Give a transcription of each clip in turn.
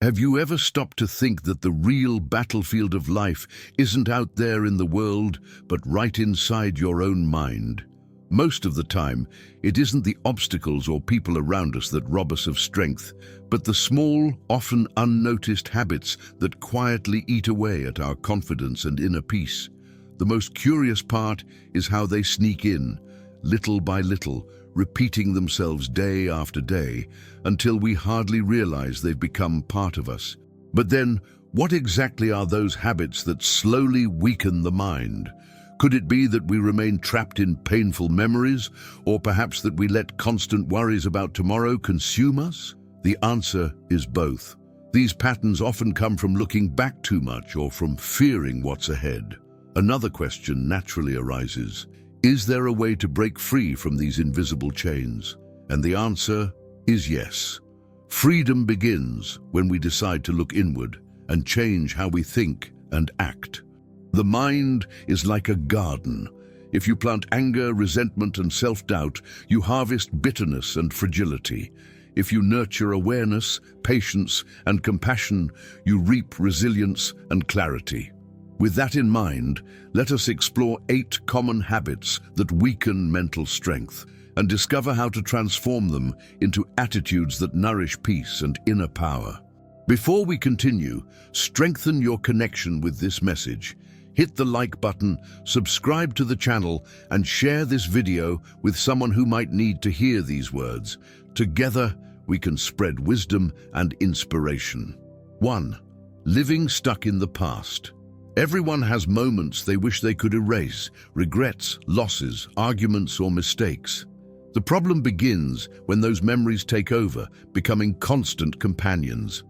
Have you ever stopped to think that the real battlefield of life isn't out there in the world, but right inside your own mind? Most of the time, it isn't the obstacles or people around us that rob us of strength, but the small, often unnoticed habits that quietly eat away at our confidence and inner peace. The most curious part is how they sneak in, little by little, repeating themselves day after day, until we hardly realize they've become part of us. But then, what exactly are those habits that slowly weaken the mind? Could it be that we remain trapped in painful memories, or perhaps that we let constant worries about tomorrow consume us? The answer is both. These patterns often come from looking back too much or from fearing what's ahead. Another question naturally arises. Is there a way to break free from these invisible chains? And the answer is yes. Freedom begins when we decide to look inward and change how we think and act. The mind is like a garden. If you plant anger, resentment, and self-doubt, you harvest bitterness and fragility. If you nurture awareness, patience, and compassion, you reap resilience and clarity. With that in mind, let us explore 8 common habits that weaken mental strength and discover how to transform them into attitudes that nourish peace and inner power. Before we continue, strengthen your connection with this message. Hit the like button, subscribe to the channel, and share this video with someone who might need to hear these words. Together, we can spread wisdom and inspiration. 1. Living stuck in the past. Everyone has moments they wish they could erase, regrets, losses, arguments, or mistakes. The problem begins when those memories take over, becoming constant companions.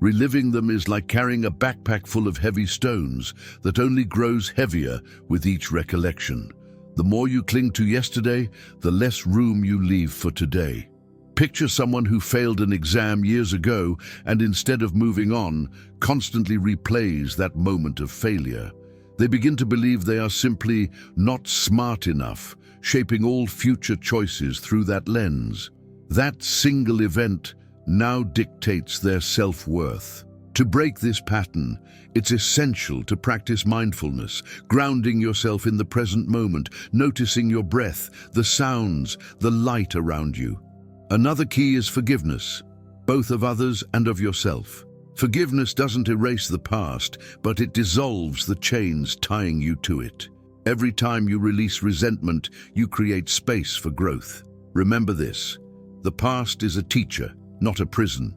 Reliving them is like carrying a backpack full of heavy stones that only grows heavier with each recollection. The more you cling to yesterday, the less room you leave for today. Picture someone who failed an exam years ago and instead of moving on, constantly replays that moment of failure. They begin to believe they are simply not smart enough, shaping all future choices through that lens. That single event now dictates their self-worth. To break this pattern, it's essential to practice mindfulness, grounding yourself in the present moment, noticing your breath, the sounds, the light around you. Another key is forgiveness, both of others and of yourself. Forgiveness doesn't erase the past, but it dissolves the chains tying you to it. Every time you release resentment, you create space for growth. Remember this: the past is a teacher, not a prison.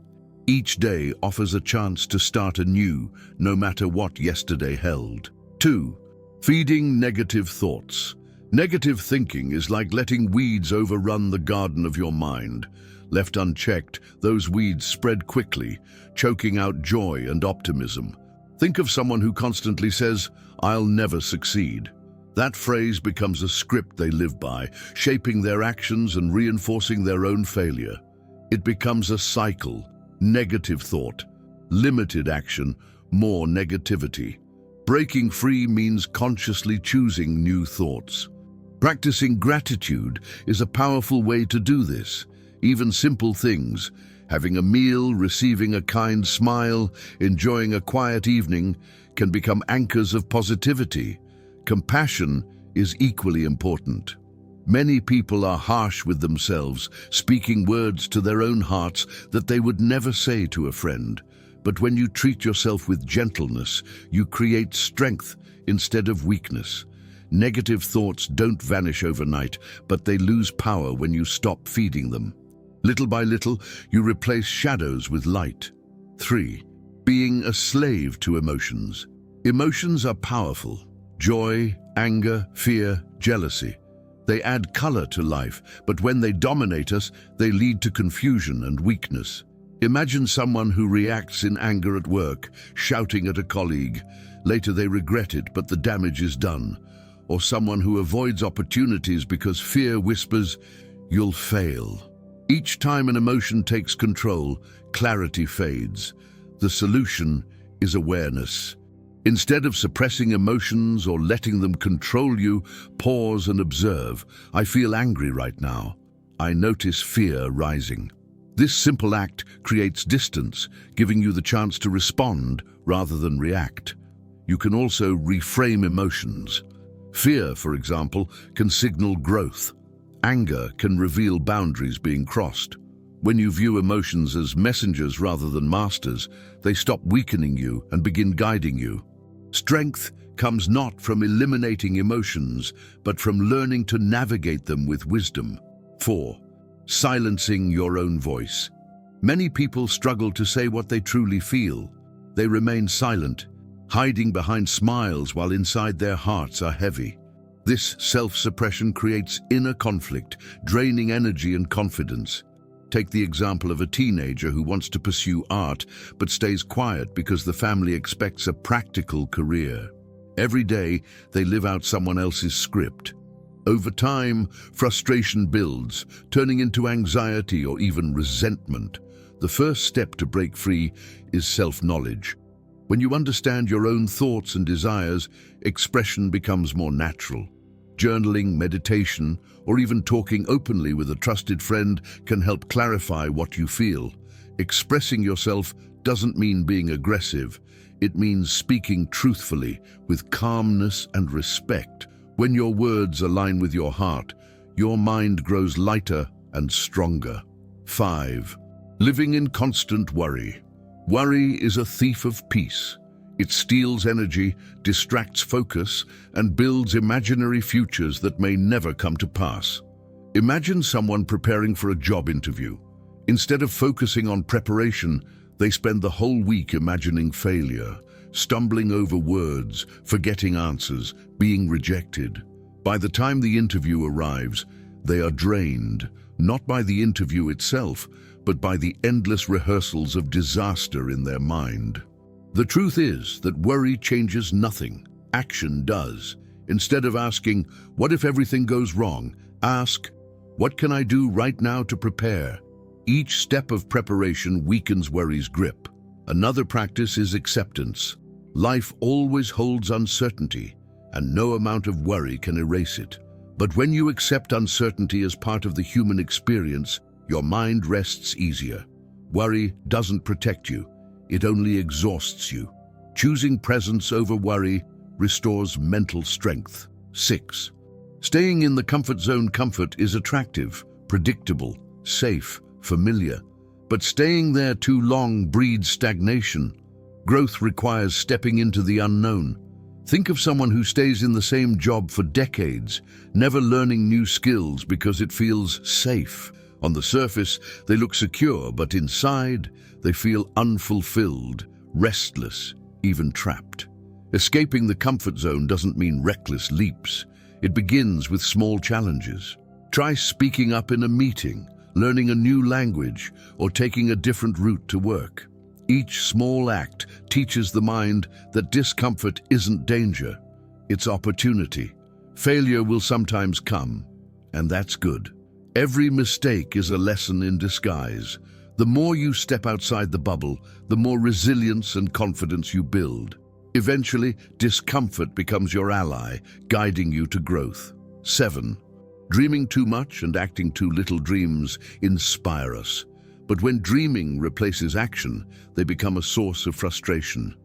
Each day offers a chance to start anew, no matter what yesterday held. 2. Feeding negative thoughts. Negative thinking is like letting weeds overrun the garden of your mind. Left unchecked, those weeds spread quickly, choking out joy and optimism. Think of someone who constantly says, "I'll never succeed." That phrase becomes a script they live by, shaping their actions and reinforcing their own failure. It becomes a cycle: negative thought, limited action, more negativity. Breaking free means consciously choosing new thoughts. Practicing gratitude is a powerful way to do this. Even simple things, having a meal, receiving a kind smile, enjoying a quiet evening, can become anchors of positivity. Compassion is equally important. Many people are harsh with themselves, speaking words to their own hearts that they would never say to a friend. But when you treat yourself with gentleness, you create strength instead of weakness. Negative thoughts don't vanish overnight, but they lose power when you stop feeding them. Little by little, you replace shadows with light. 3. Being a slave to emotions. Emotions are powerful. Joy, anger, fear, jealousy. They add color to life, but when they dominate us, they lead to confusion and weakness. Imagine someone who reacts in anger at work, shouting at a colleague. Later they regret it, but the damage is done. Or someone who avoids opportunities because fear whispers, "You'll fail." Each time an emotion takes control, clarity fades. The solution is awareness. Instead of suppressing emotions or letting them control you, pause and observe. I feel angry right now. I notice fear rising. This simple act creates distance, giving you the chance to respond rather than react. You can also reframe emotions. Fear, for example, can signal growth. Anger can reveal boundaries being crossed. When you view emotions as messengers rather than masters, they stop weakening you and begin guiding you. Strength comes not from eliminating emotions, but from learning to navigate them with wisdom. 4. Silencing your own voice. Many people struggle to say what they truly feel. They remain silent, hiding behind smiles while inside their hearts are heavy. This self-suppression creates inner conflict, draining energy and confidence. Take the example of a teenager who wants to pursue art but stays quiet because the family expects a practical career. Every day, they live out someone else's script. Over time, frustration builds, turning into anxiety or even resentment. The first step to break free is self-knowledge. When you understand your own thoughts and desires, expression becomes more natural. Journaling, meditation, or even talking openly with a trusted friend can help clarify what you feel. Expressing yourself doesn't mean being aggressive. It means speaking truthfully, with calmness and respect. When your words align with your heart, your mind grows lighter and stronger. 5. Living in constant worry. Worry is a thief of peace. It steals energy, distracts focus, and builds imaginary futures that may never come to pass. Imagine someone preparing for a job interview. Instead of focusing on preparation, they spend the whole week imagining failure, stumbling over words, forgetting answers, being rejected. By the time the interview arrives, they are drained, not by the interview itself, but by the endless rehearsals of disaster in their mind. The truth is that worry changes nothing. Action does. Instead of asking, "What if everything goes wrong?" ask, "What can I do right now to prepare?" Each step of preparation weakens worry's grip. Another practice is acceptance. Life always holds uncertainty, and no amount of worry can erase it. But when you accept uncertainty as part of the human experience, your mind rests easier. Worry doesn't protect you. It only exhausts you. Choosing presence over worry restores mental strength. 6. Staying in the comfort zone. Comfort is attractive, predictable, safe, familiar. But staying there too long breeds stagnation. Growth requires stepping into the unknown. Think of someone who stays in the same job for decades, never learning new skills because it feels safe. On the surface, they look secure, but inside, they feel unfulfilled, restless, even trapped. Escaping the comfort zone doesn't mean reckless leaps. It begins with small challenges. Try speaking up in a meeting, learning a new language, or taking a different route to work. Each small act teaches the mind that discomfort isn't danger, it's opportunity. Failure will sometimes come, and that's good. Every mistake is a lesson in disguise. The more you step outside the bubble, the more resilience and confidence you build. Eventually, discomfort becomes your ally, guiding you to growth. 7. Dreaming too much and acting too little. Dreams inspire us. But when dreaming replaces action, they become a source of frustration.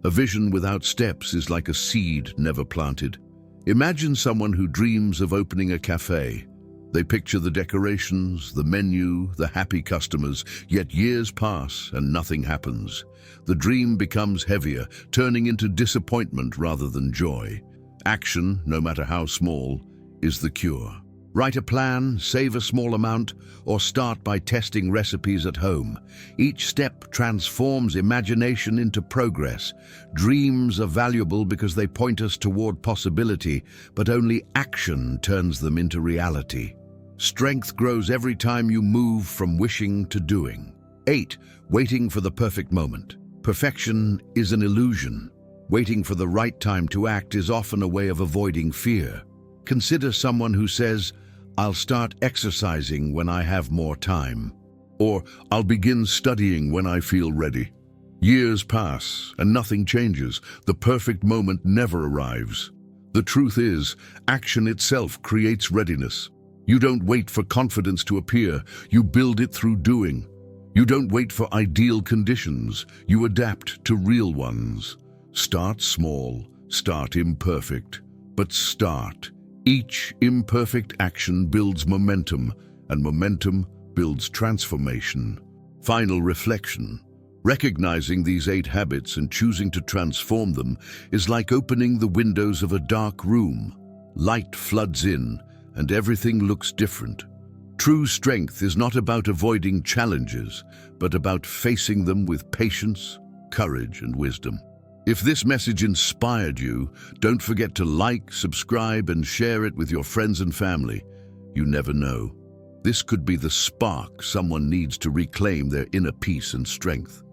A vision without steps is like a seed never planted. Imagine someone who dreams of opening a cafe. They picture the decorations, the menu, the happy customers, yet years pass and nothing happens. The dream becomes heavier, turning into disappointment rather than joy. Action, no matter how small, is the cure. Write a plan, save a small amount, or start by testing recipes at home. Each step transforms imagination into progress. Dreams are valuable because they point us toward possibility, but only action turns them into reality. Strength grows every time you move from wishing to doing. 8. Waiting for the perfect moment. Perfection is an illusion. Waiting for the right time to act is often a way of avoiding fear. Consider someone who says, "I'll start exercising when I have more time," or "I'll begin studying when I feel ready." Years pass and nothing changes. The perfect moment never arrives. The truth is, action itself creates readiness. You don't wait for confidence to appear, you build it through doing. You don't wait for ideal conditions, you adapt to real ones. Start small, start imperfect, but start. Each imperfect action builds momentum, and momentum builds transformation. Final reflection. Recognizing these 8 habits and choosing to transform them is like opening the windows of a dark room. Light floods in, and everything looks different. True strength is not about avoiding challenges, but about facing them with patience, courage, and wisdom. If this message inspired you, don't forget to like, subscribe, and share it with your friends and family. You never know. This could be the spark someone needs to reclaim their inner peace and strength.